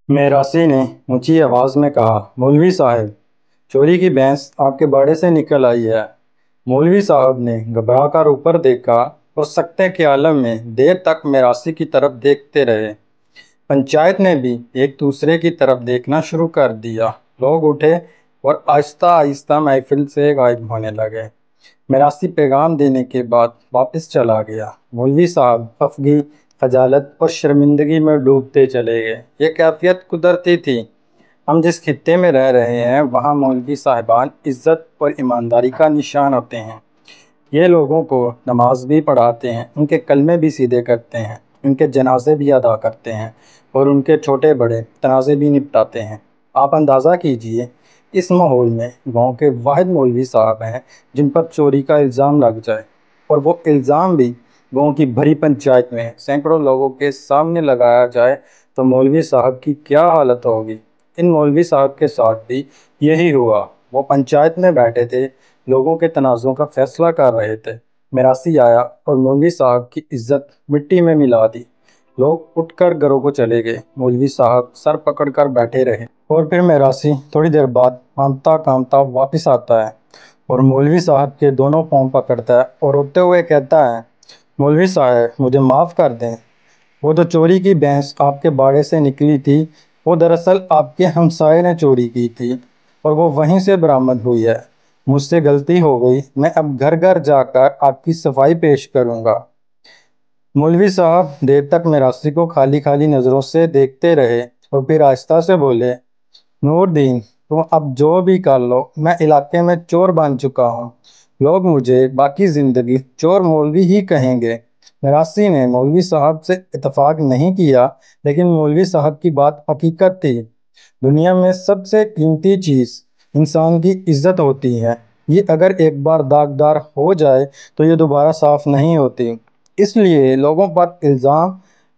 میراسی نے اونچی آواز میں کہا، مولوی صاحب، چوری کی بھینس آپ کے باڑے سے نکل آئی ہے۔ مولوی صاحب نے گھبرا کر اوپر دیکھا اور سکتے کے عالم میں دیر تک میراسی کی طرف دیکھتے رہے۔ پنچایت نے بھی ایک دوسرے کی طرف دیکھنا شروع کر دیا۔ لوگ اٹھے اور آہستہ آہستہ محفل سے غائب ہونے لگے۔ میراسی پیغام دینے کے بعد واپس چلا گیا۔ مولوی صاحب خفگی، خجالت اور شرمندگی میں ڈوبتے چلے گئے۔ یہ کیفیت قدرتی تھی۔ ہم جس خطے میں رہ رہے ہیں وہاں مولوی صاحبان عزت اور ایمانداری کا نشان ہوتے ہیں۔ یہ لوگوں کو نماز بھی پڑھاتے ہیں، ان کے کلمے بھی سیدھے کرتے ہیں، ان کے جنازے بھی ادا کرتے ہیں اور ان کے چھوٹے بڑے تنازع بھی نپٹاتے ہیں۔ آپ اندازہ کیجئے، اس ماحول میں گاؤں کے واحد مولوی صاحب ہیں جن پر چوری کا الزام لگ جائے، اور وہ الزام بھی گاؤں کی بھری پنچایت میں سینکڑوں لوگوں کے سامنے لگایا جائے تو مولوی صاحب کی کیا حالت ہوگی۔ ان مولوی صاحب کے ساتھ بھی یہی ہوا۔ وہ پنچایت میں بیٹھے تھے، لوگوں کے تنازعوں کا فیصلہ کر رہے تھے۔ میراسی آیا اور مولوی صاحب کی عزت مٹی میں ملا دی۔ لوگ اٹھ کر گھروں کو چلے گئے۔ مولوی صاحب سر پکڑ کر بیٹھے رہے، اور پھر میراسی تھوڑی دیر بعد کانپتا کانپتا واپس آتا ہے اور مولوی صاحب کے دونوں پاؤں پکڑتا ہے اور روتے ہوئے کہتا ہے، مولوی صاحب، مجھے معاف کر دیں۔ وہ جو چوری کی بھینس آپ کے باڑے سے نکلی تھی، وہ دراصل آپ کے ہمسائے نے چوری کی تھی اور وہ وہیں سے برآمد ہوئی ہے۔ مجھ سے غلطی ہو گئی، میں اب گھر گھر جا کر آپ کی صفائی پیش کروں گا۔ مولوی صاحب دیر تک میراسی کو خالی خالی نظروں سے دیکھتے رہے اور پھر آہستہ سے بولے، نور دین، تم اب جو بھی کر لو، میں علاقے میں چور بن چکا ہوں۔ لوگ مجھے باقی زندگی چور مولوی ہی کہیں گے۔ میراسی نے مولوی صاحب سے اتفاق نہیں کیا، لیکن مولوی صاحب کی بات حقیقت تھی۔ دنیا میں سب سے قیمتی چیز انسان کی عزت ہوتی ہے۔ یہ اگر ایک بار داغدار ہو جائے تو یہ دوبارہ صاف نہیں ہوتی۔ اس لیے لوگوں پر الزام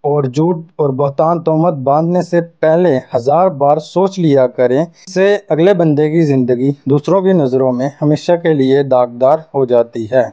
اور جھوٹ اور بہتان تہمت باندھنے سے پہلے 1000 بار سوچ لیا کریں۔ اس سے اگلے بندے کی زندگی دوسروں کی نظروں میں ہمیشہ کے لیے داغدار ہو جاتی ہے۔